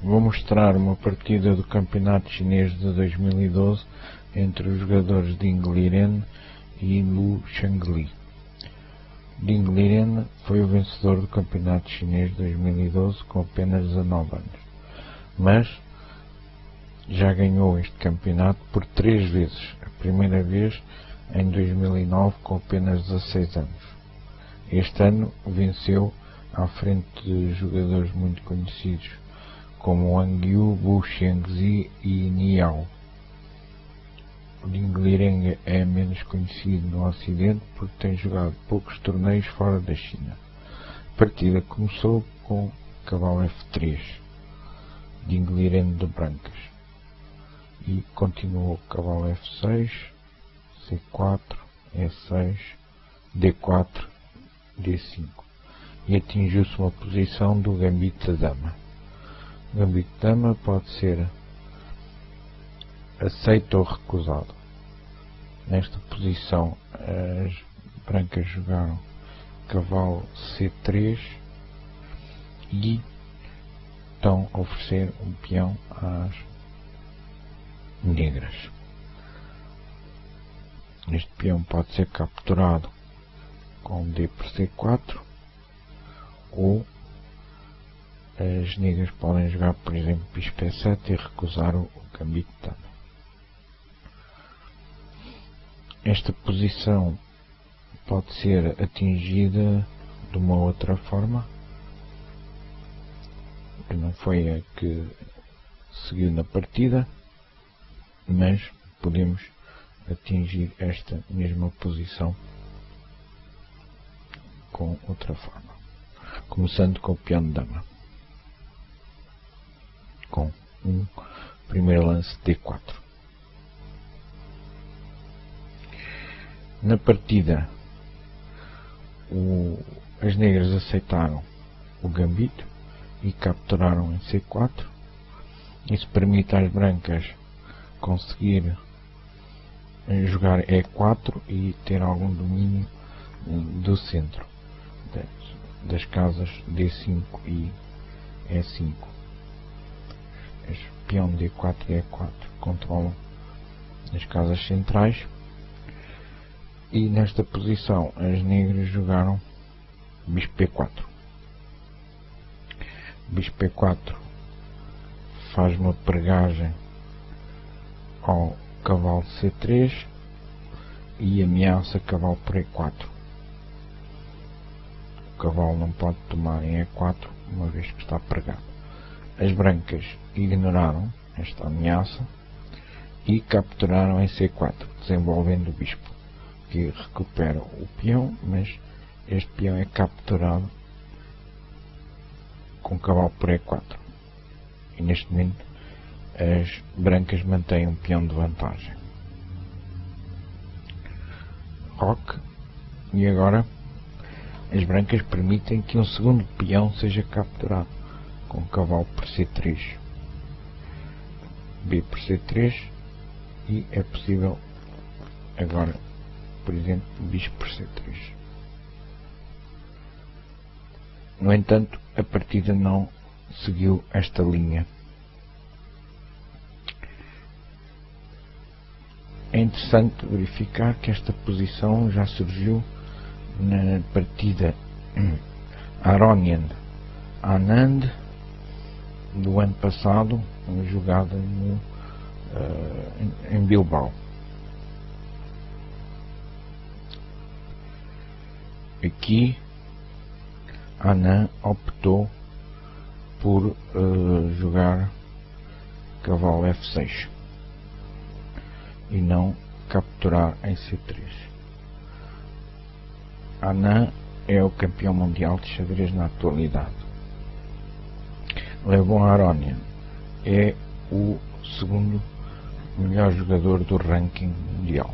Vou mostrar uma partida do Campeonato Chinês de 2012 entre os jogadores Ding Liren e Lu Shangli. Ding Liren foi o vencedor do Campeonato Chinês de 2012 com apenas 19 anos, mas já ganhou este campeonato por 3 vezes, a primeira vez em 2009 com apenas 16 anos. Este ano venceu à frente de jogadores muito conhecidos como Wang Yu, Wu Xiangzi e Niao. O Ding Liren é menos conhecido no Ocidente porque tem jogado poucos torneios fora da China. A partida começou com cavalo F3, Ding Liren de brancas, e continuou cavalo F6, C4, E6, D4, D5, e atingiu-se uma posição do gambito da dama. O gambito de dama pode ser aceito ou recusado. Nesta posição as brancas jogaram cavalo C3 e estão a oferecer um peão às negras. Este peão pode ser capturado com D por C4, ou as negras podem jogar, por exemplo, bispo E7 e recusar o gambito de dama. Esta posição pode ser atingida de uma outra forma, que não foi a que seguiu na partida, mas podemos atingir esta mesma posição com outra forma, começando com o peão de dama, com um primeiro lance D4. Na partida, as negras aceitaram o gambito e capturaram em C4. Isso permite às brancas conseguir jogar E4 e ter algum domínio do centro das casas D5 e E5. Este peão D4 e E4 controlam as casas centrais, e nesta posição as negras jogaram bispo P4. Bispo P4 faz uma pregagem ao cavalo C3 e ameaça cavalo por E4. O cavalo não pode tomar em E4 uma vez que está pregado. As brancas ignoraram esta ameaça e capturaram em C4, desenvolvendo o bispo, que recupera o peão, mas este peão é capturado com cavalo por E4. E neste momento as brancas mantêm um peão de vantagem. Roque. E agora as brancas permitem que um segundo peão seja capturado com cavalo por C3, B por C3, e é possível agora, por exemplo, bispo por C3. No entanto, a partida não seguiu esta linha. É interessante verificar que esta posição já surgiu na partida Aronian Anand do ano passado, jogada em Bilbao. Aqui Anand optou por jogar cavalo F6 e não capturar em C3. Anand é o campeão mundial de xadrez na atualidade. Levon Aronian é o segundo melhor jogador do ranking mundial.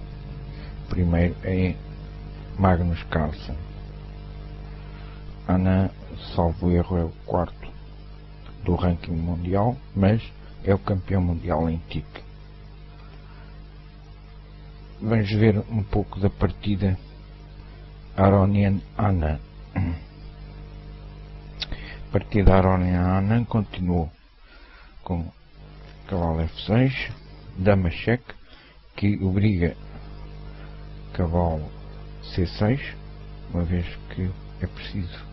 O primeiro é Magnus Carlsen. Anand, salvo erro, é o quarto do ranking mundial, mas é o campeão mundial em tique. Vamos ver um pouco da partida Aronian Anand. A partida Aronian Anand continuou com cavalo F6, dama cheque, que obriga cavalo C6, uma vez que é preciso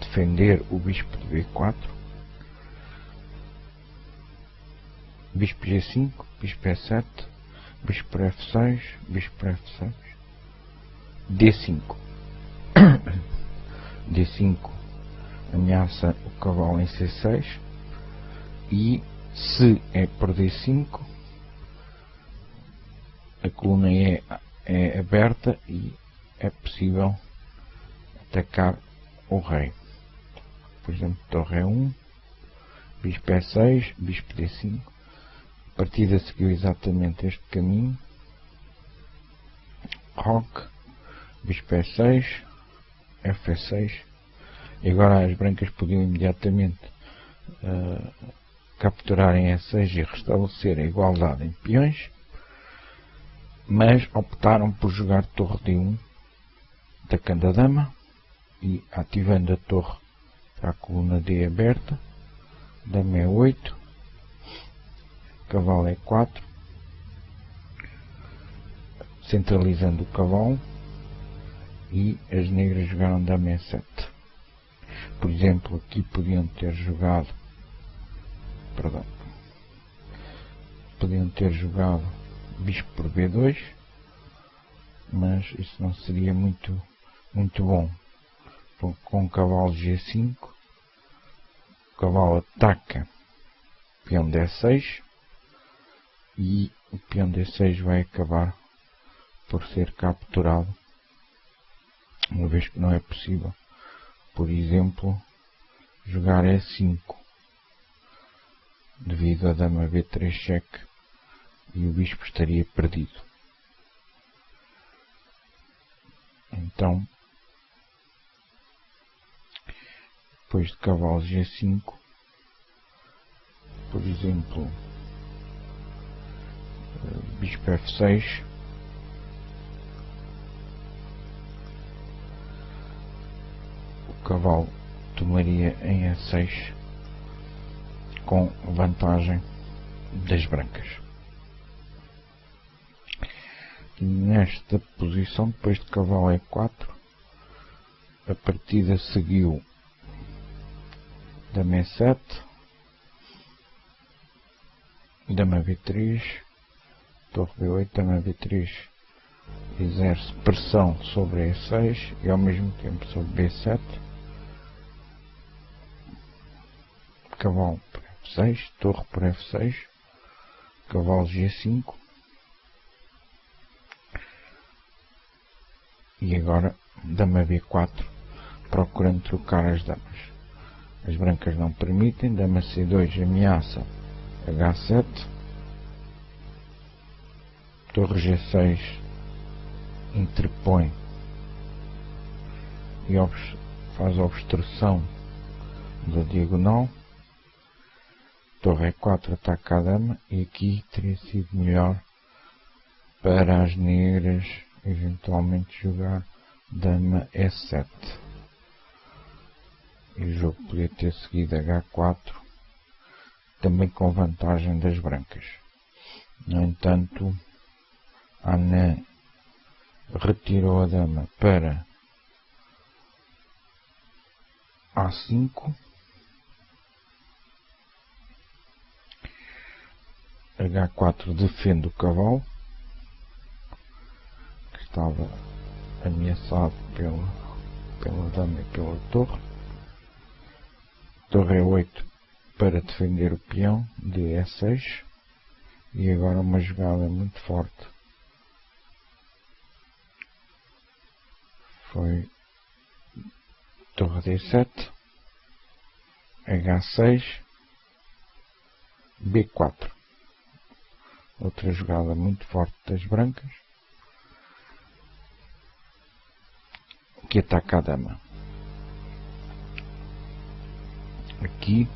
defender o bispo de B4, bispo G5, bispo E7, bispo por F6, bispo por F6, D5. D5 ameaça o cavalo em C6 e, se é por D5, a coluna é aberta e é possível atacar o rei. Por exemplo, torre E1, bispo E6, bispo D5. A partida seguiu exatamente este caminho. Roque, bispo E6, F6. E agora as brancas podiam imediatamente capturar em E6 e restabelecer a igualdade em peões, mas optaram por jogar torre D1, atacando a dama e ativando a torre para a coluna D aberta, dama E8, cavalo E4, centralizando o cavalo, e as negras jogaram dama E7. Por exemplo, aqui podiam ter jogado bispo por B2, mas isso não seria muito bom. Com o cavalo G5, o cavalo ataca o peão D6 e o peão D6 vai acabar por ser capturado, uma vez que não é possível, por exemplo, jogar E5 devido a dama B3 cheque e o bispo estaria perdido. Então, depois de cavalo G5, por exemplo, bispo F6, o cavalo tomaria em E6 com vantagem das brancas. Nesta posição, depois de cavalo E4, a partida seguiu dama E7, dama B3, torre B8, dama B3 exerce pressão sobre E6 e ao mesmo tempo sobre B7, cavalo por F6, torre por F6, cavalo G5 e agora dama B4, procurando trocar as damas. As brancas não permitem, dama C2 ameaça H7, torre G6 interpõe e faz obstrução da diagonal, torre E4 ataca a dama e aqui teria sido melhor para as negras eventualmente jogar dama E7. E o jogo podia ter seguido H4, também com vantagem das brancas. No entanto, Anã retirou a dama para A5, H4 defende o cavalo, que estava ameaçado pela dama e pela torre. Torre E8 para defender o peão de E6 e agora uma jogada muito forte foi torre D7, H6, B4. Outra jogada muito forte das brancas que ataca a dama. Aqui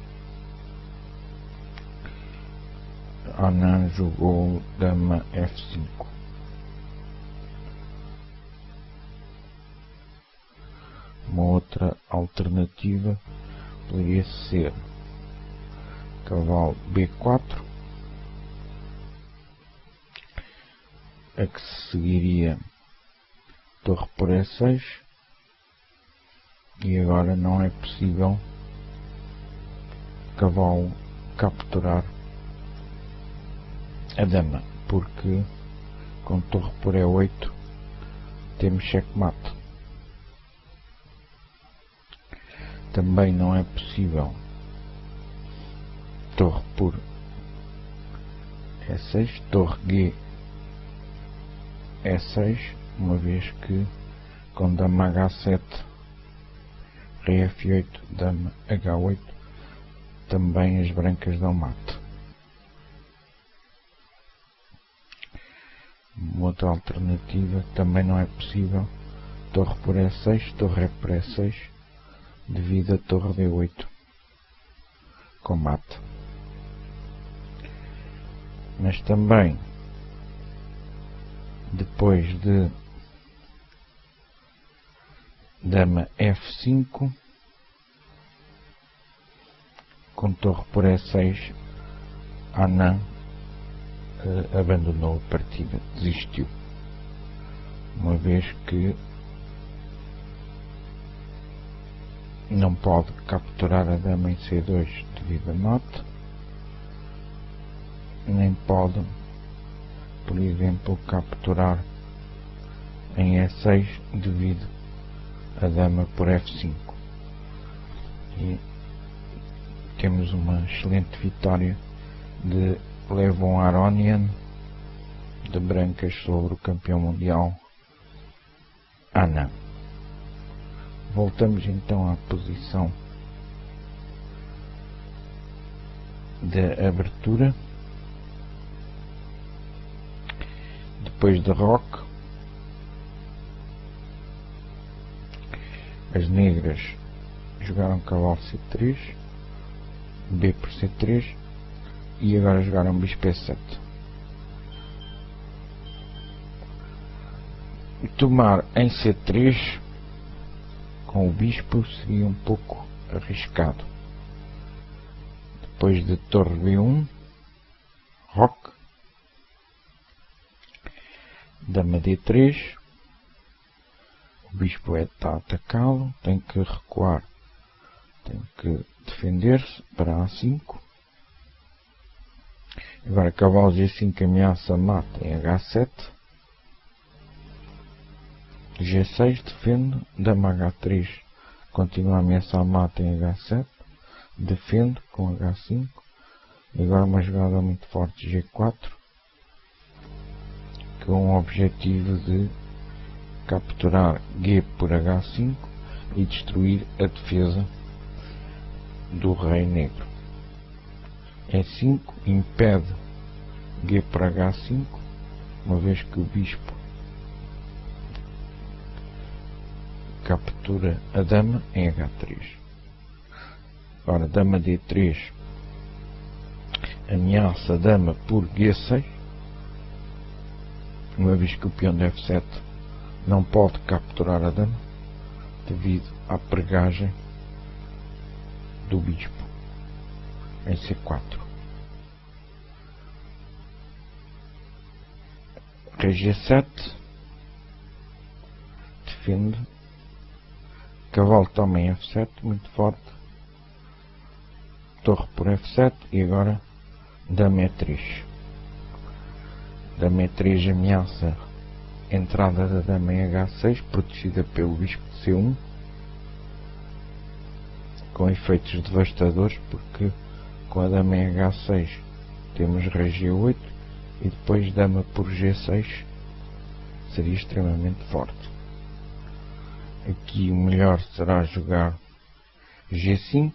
Anã jogou dama F5. Uma outra alternativa poderia ser cavalo B4, a que se seguiria torre por E6, e agora não é possível cavalo capturar a dama, porque com torre por E8 temos checkmate. Também não é possível torre por E6, torre G E6, uma vez que com dama H7, rei F8, dama H8, também as brancas dão mate. Outra alternativa, também não é possível torre por E6, torre E por E6, devido a torre D8 com mate. Mas também, depois de dama F5, com torre por E6, Anand abandonou a partida, desistiu, uma vez que não pode capturar a dama em C2 devido a mate, nem pode, por exemplo, capturar em E6 devido a dama por F5. E temos uma excelente vitória de Levon Aronian de brancas sobre o campeão mundial Anand. Voltamos então à posição de abertura. Depois de roque, as negras jogaram cavalo C3, B por C3 e agora jogaram bispo E7. Tomar em C3 com o bispo seria um pouco arriscado. Depois de torre B1, roque, dama D3, o bispo está atacá-lo, tem que recuar, tem que defender-se para A5. Agora cavalo G5 ameaça mate em H7, G6 defende, dama H3 continua a ameaçar mate em H7, defende com H5, e agora uma jogada muito forte G4, com o objetivo de capturar G por H5 e destruir a defesa do rei negro. E5 impede G por H5, uma vez que o bispo captura a dama em H3. Agora dama D3 ameaça a dama por G6, uma vez que o peão de F7 não pode capturar a dama devido à pregagem do bispo em C4. Rei G7 defende, cavalo toma em F7 muito forte, torre por F7 e agora dama E3. Dama E3 ameaça a entrada da dama em H6, protegida pelo bispo de C1, com efeitos devastadores, porque com a dama em H6 temos rei G8 e depois dama por G6 seria extremamente forte. Aqui o melhor será jogar G5,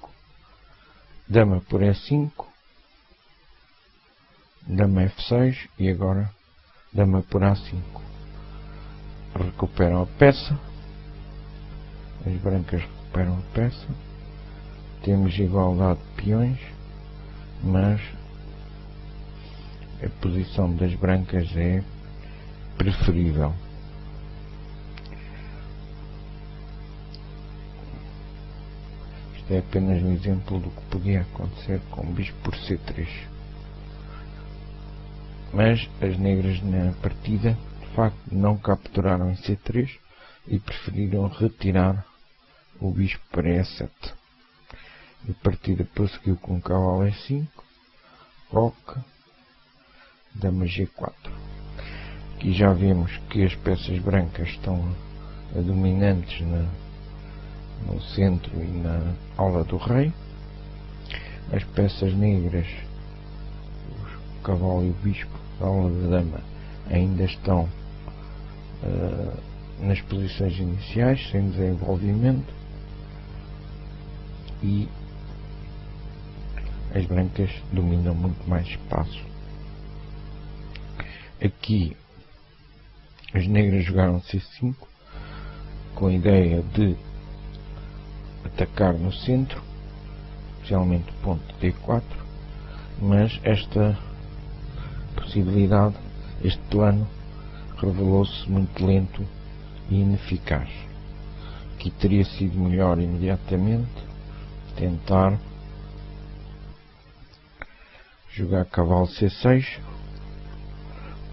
dama por E5, dama F6 e agora dama por A5. Recuperam a peça, as brancas recuperam a peça, temos igualdade de peões, mas a posição das brancas é preferível. Isto é apenas um exemplo do que podia acontecer com o bispo por C3. Mas as negras na partida, de facto, não capturaram em C3 e preferiram retirar o bispo para E7. A partida prosseguiu com cavalo E5, roque, dama G4. Aqui já vemos que as peças brancas estão dominantes no centro e na ala do rei. As peças negras, o cavalo e o bispo da ala da dama, ainda estão nas posições iniciais, sem desenvolvimento, e as brancas dominam muito mais espaço. Aqui as negras jogaram C5 com a ideia de atacar no centro, especialmente o ponto D4, mas esta possibilidade, este plano, revelou-se muito lento e ineficaz. Aqui teria sido melhor imediatamente tentar jogar cavalo C6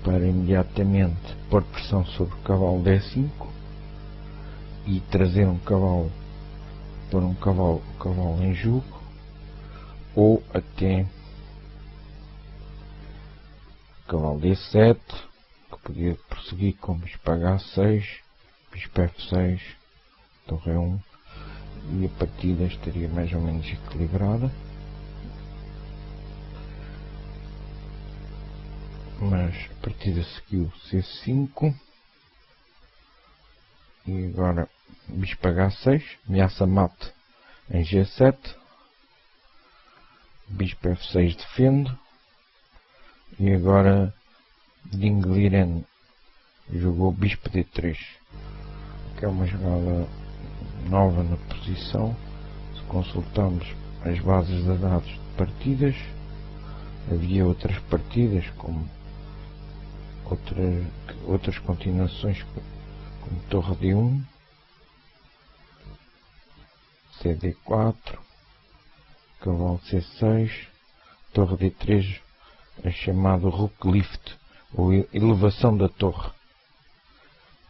para imediatamente pôr pressão sobre o cavalo D5 e trazer um cavalo para um cavalo em jogo, ou até cavalo D7, que podia prosseguir com bispo H6, bispo F6, torre E1, e a partida estaria mais ou menos equilibrada. Mas a partida seguiu C5 e agora bispo H6, ameaça mate em G7, bispo F6 defende, e agora Ding Liren jogou bispo D3, que é uma jogada nova na posição. Se consultarmos as bases de dados de partidas, havia outras partidas como outras continuações, como torre D1, CD4, cavalo C6, torre D3, a chamada rook lift, ou elevação da torre,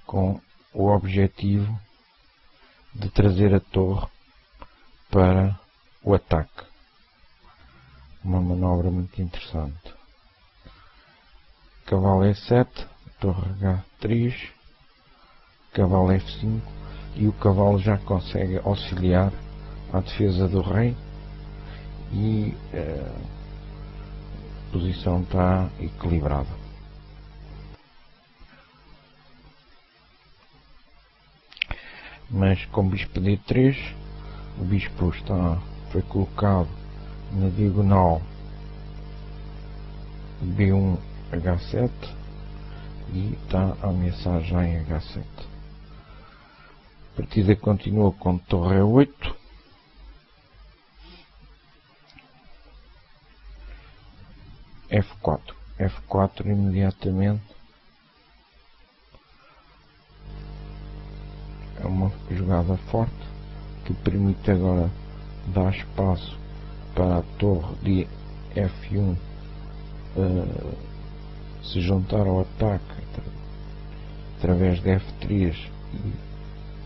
com o objetivo de trazer a torre para o ataque. Uma manobra muito interessante. Cavalo E7, torre H3, cavalo F5, e o cavalo já consegue auxiliar a defesa do rei e a posição está equilibrada. Mas com bispo D3, o bispo foi colocado na diagonal B1 H7 e está a ameaçar já em H7. A partida continua com torre E8, F4. F4 imediatamente é uma jogada forte que permite agora dar espaço para a torre de F1 se juntar ao ataque através de F3 e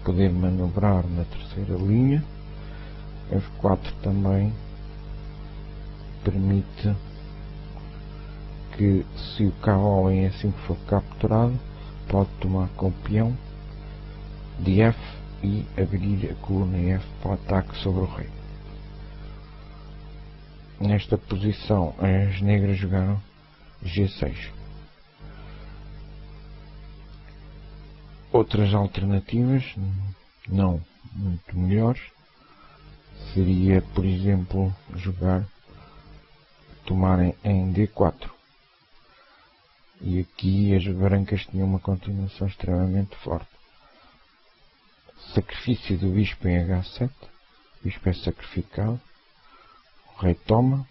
poder manobrar na terceira linha. F4 também permite que, se o cavalo em E5 for capturado, pode tomar com o peão de F e abrir a coluna F para o ataque sobre o rei. Nesta posição as negras jogaram G6. Outras alternativas, não muito melhores, seria, por exemplo, tomarem em D4. E aqui as brancas tinham uma continuação extremamente forte. Sacrifício do bispo em H7, o bispo é sacrificado, o rei toma,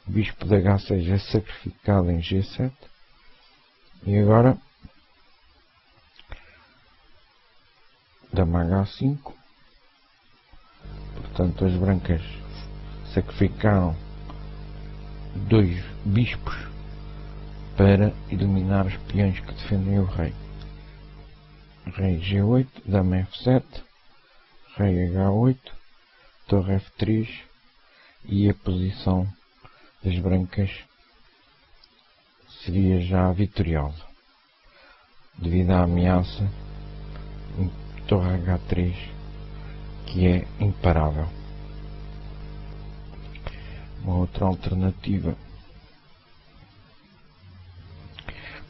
o bispo de H6 é sacrificado em G7, e agora dama H5, Portanto, as brancas sacrificaram 2 bispos para eliminar os peões que defendem o rei. Rei G8, dama F7, rei H8, torre F3 e a posição das brancas seria já vitoriosa devido à ameaça torre H3, que é imparável. Uma outra alternativa,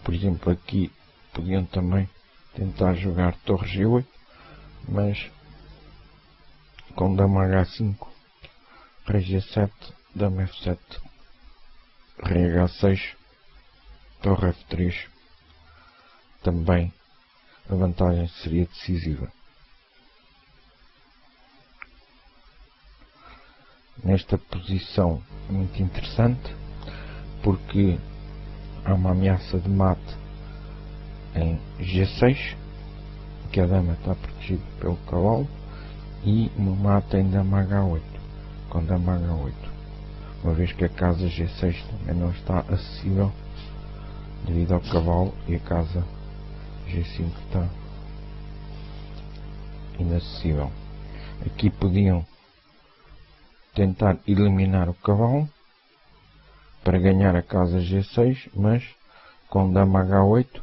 por exemplo, aqui podiam também tentar jogar torre G8, mas com dama H5, rei G7, dama F7, rei H6, torre F3. Também a vantagem seria decisiva. Nesta posição muito interessante, porque há uma ameaça de mate em G6, que a dama está protegida pelo cavalo, e uma mata em dama H8, com dama H8, uma vez que a casa G6 também não está acessível devido ao cavalo e a casa G5 está inacessível. Aqui podiam tentar eliminar o cavalo para ganhar a casa G6, mas com dama H8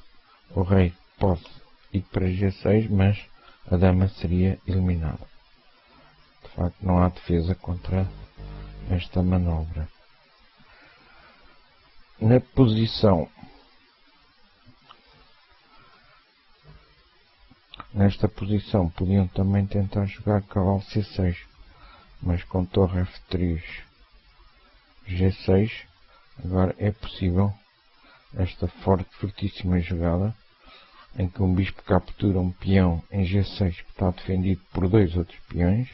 o rei pode ir para G6, mas a dama seria eliminada. De facto, não há defesa contra esta manobra. Na posição, nesta posição podiam também tentar jogar cavalo C6, mas com torre F3, G6, agora é possível esta fortíssima jogada em que um bispo captura um peão em G6 que está defendido por 2 outros peões.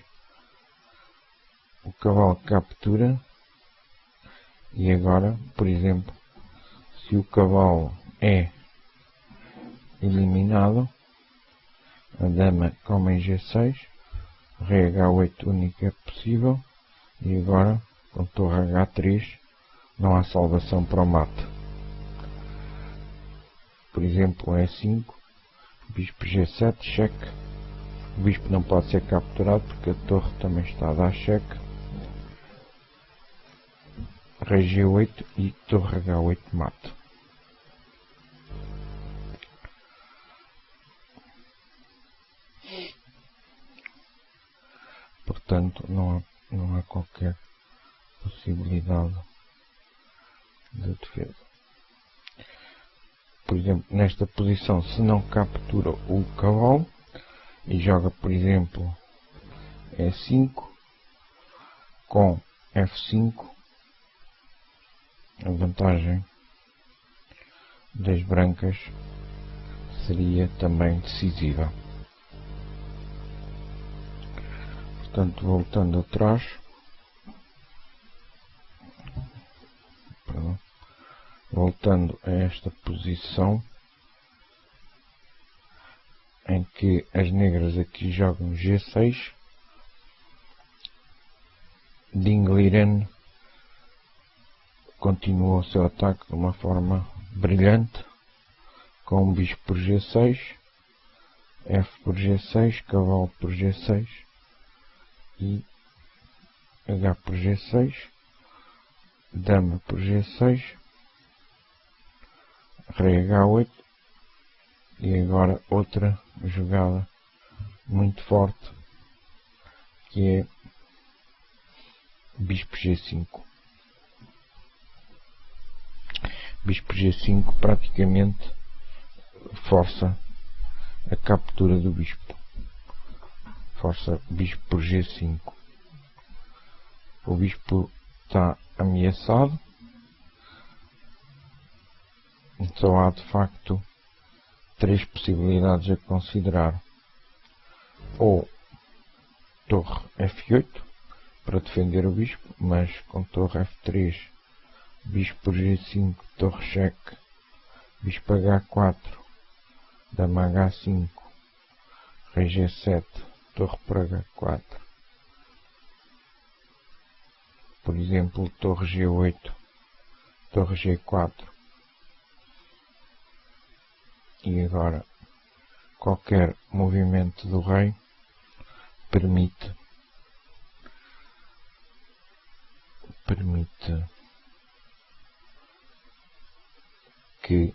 O cavalo captura e agora, por exemplo, se o cavalo é eliminado, a dama come em G6, rei H8 único é possível e agora com torre H3 não há salvação para o mate. Por exemplo, E5, bispo G7, cheque. O bispo não pode ser capturado porque a torre também está a dar cheque. Rei G8 e torre H8 mate. Portanto, não há qualquer possibilidade de defesa. Por exemplo, nesta posição, se não captura o cavalo e joga, por exemplo, E5 com F5, a vantagem das brancas seria também decisiva. Portanto, voltando atrás, voltando a esta posição em que as negras aqui jogam G6, Ding Liren continua o seu ataque de uma forma brilhante, com um bispo por G6, F por G6, cavalo por G6 e H por G6, dama por G6, rei H8 e agora outra jogada muito forte que é bispo G5. Bispo G5 praticamente força a captura do bispo. Força bispo por G5. O bispo está ameaçado. Só há de facto 3 possibilidades a considerar. Ou torre F8 para defender o bispo, mas com torre F3, bispo por G5, torre cheque, bispo H4, dama H5, rei G7, torre por H4 por exemplo, torre G8, torre G4, e agora qualquer movimento do rei permite que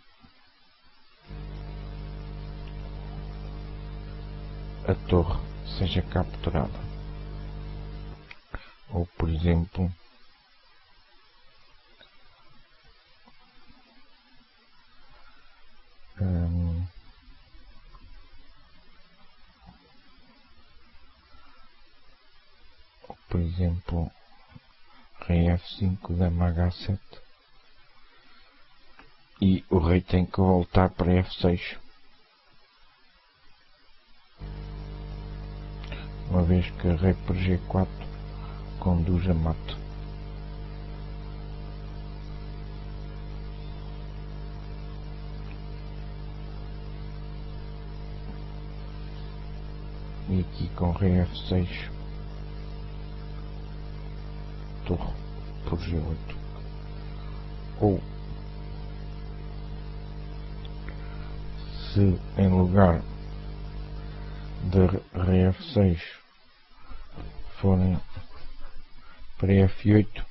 a torre seja capturada. Ou, por exemplo, rei F5, dama H7, e o rei tem que voltar para F6, uma vez que rei por G4 conduz a mate. E aqui com rei F6, torre por G8. Ou, se em lugar de rei F6 forem para F8,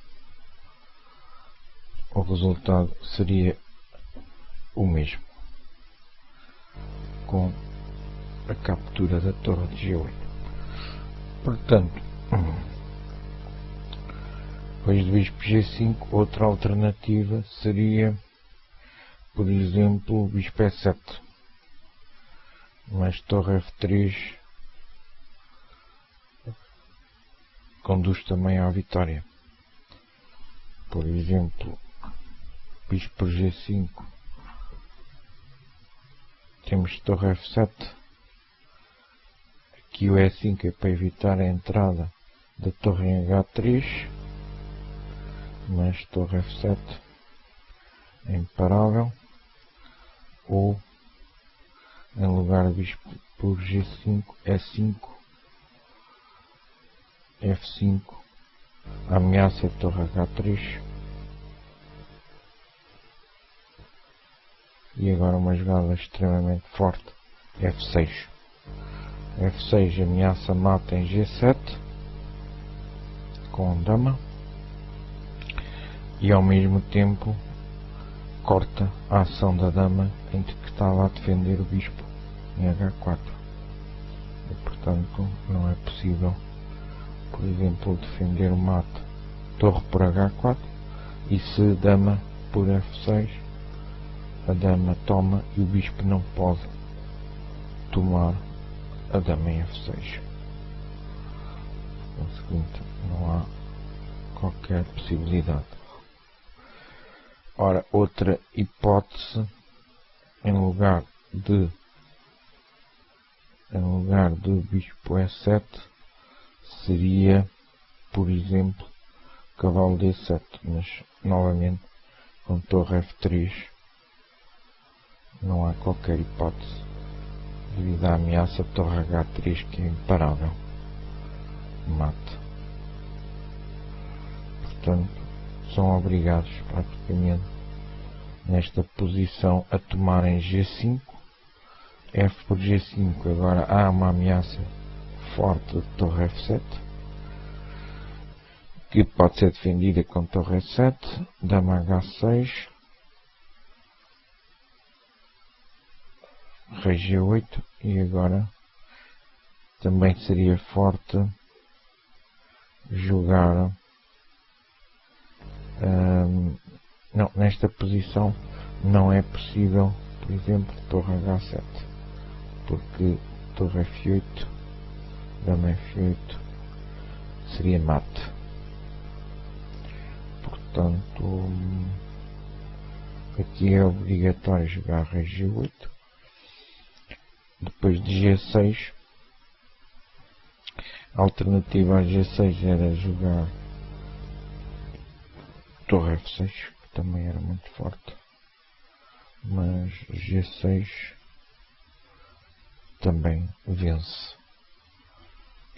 o resultado seria o mesmo, com a captura da torre de G8. Portanto, depois do bispo G5, outra alternativa seria, por exemplo, bispo E7, mas torre F3 conduz também à vitória. Por exemplo, bispo por G5, temos torre F7, aqui o E5 é para evitar a entrada da torre em H3, mas torre F7 é imparável. Ou, em lugar de bispo por G5, E5, F5, a ameaça é torre H3. E agora uma jogada extremamente forte, F6. F6 ameaça mata em G7 com dama, e ao mesmo tempo corta a ação da dama em que estava a defender o bispo em H4. E, portanto, não é possível, por exemplo, defender o mate torre por H4, e se dama por F6, a dama toma e o bispo não pode tomar a dama em F6. No seguinte, não há qualquer possibilidade. Ora, outra hipótese, em lugar de bispo E7, seria, por exemplo, cavalo D7, mas novamente com torre F3 não há qualquer hipótese, devido à ameaça torre H3, que é imparável, mate. Portanto, são obrigados praticamente nesta posição a tomarem G5, F por G5. Agora há uma ameaça forte de torre F7, que pode ser defendida com torre E7, dama H6, rei G8, e agora também seria forte jogar não, nesta posição não é possível, por exemplo, torre H7, porque torre F8, dama F8 seria mate. Portanto, aqui é obrigatório jogar rei G8. Depois de G6, a alternativa a G6 era jogar torre F6, que também era muito forte, mas G6 também vence.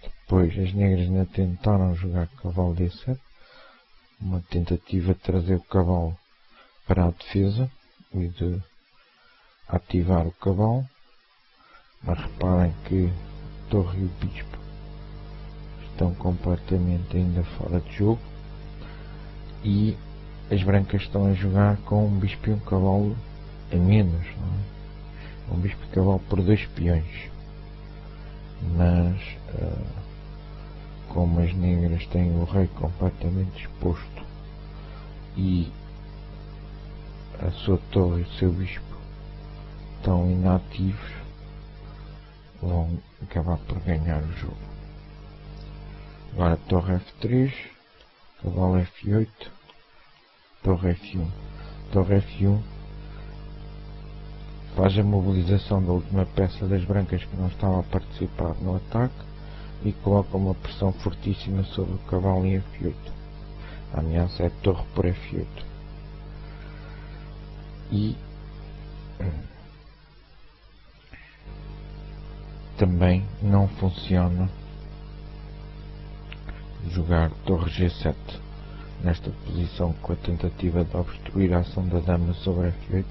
Depois as negras ainda tentaram jogar cavalo D7, uma tentativa de trazer o cavalo para a defesa e de ativar o cavalo, mas reparem que a torre e o bispo estão completamente ainda fora de jogo e as brancas estão a jogar com um bispo e um cavalo a menos, não é? Um bispo e cavalo por 2 peões, mas como as negras têm o rei completamente exposto e a sua torre e o seu bispo estão inativos, vão acabar por ganhar o jogo. Agora torre F3, cavalo F8, torre F1. Torre F1 faz a mobilização da última peça das brancas que não estava a participar no ataque e coloca uma pressão fortíssima sobre o cavalo em F8. A ameaça é torre por F8. E também não funciona jogar torre G7 nesta posição com a tentativa de obstruir a ação da dama sobre F8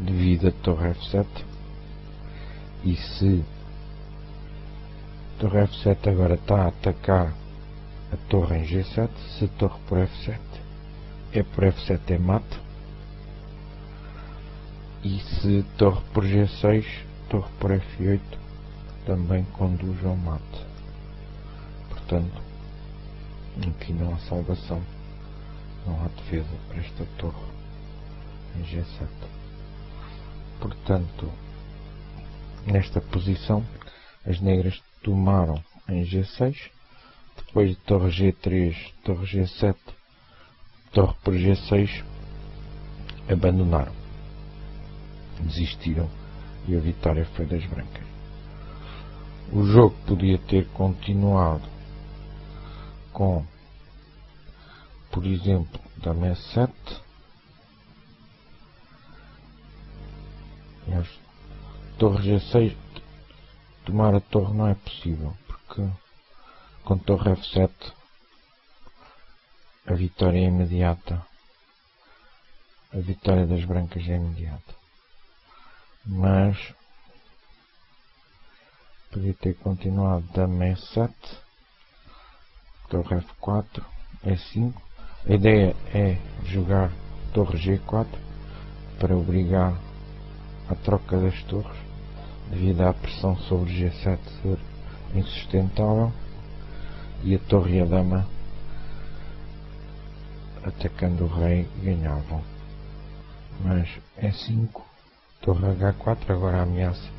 devido a torre F7. E se torre F7 agora está a atacar a torre em G7, se torre por F7 é por F7 é mate, e se torre por G6, torre por F8 também conduz ao mate. Portanto, aqui não há salvação, não há defesa para esta torre em G7. Portanto, nesta posição as negras tomaram em G6, depois de torre G3, torre G7, torre por G6, abandonaram, desistiram e a vitória foi das brancas. O jogo podia ter continuado com, por exemplo, dama E7, mas torre G6, tomar a torre não é possível, porque com torre F7 a vitória é imediata, a vitória das brancas é imediata, mas podia ter continuado dama E7, torre F4, E5. A ideia é jogar torre G4 para obrigar à troca das torres, devido à pressão sobre G7 ser insustentável, e a torre e a dama, atacando o rei, ganhavam. Mas E5, torre H4, agora a ameaça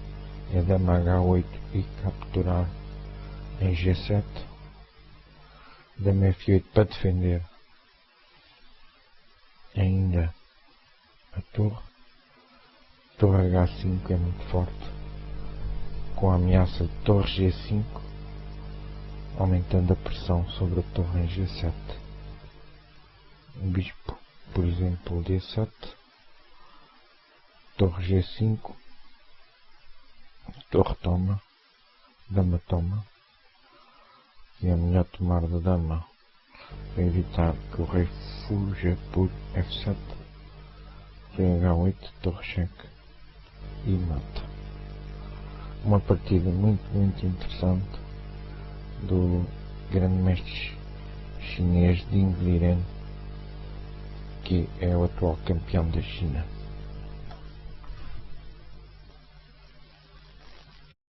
é a dama H8 e capturar em G7, dama F8 para defender ainda a torre. Torre H5 é muito forte, com a ameaça de torre G5, aumentando a pressão sobre a torre em G7. Bispo, por exemplo, D7, torre G5, torre toma, dama toma, e é melhor tomar da dama para evitar que o rei fuja por F7, rei H8, torre cheque e mata. Uma partida muito interessante do grande mestre chinês Ding Liren, que é o atual campeão da China.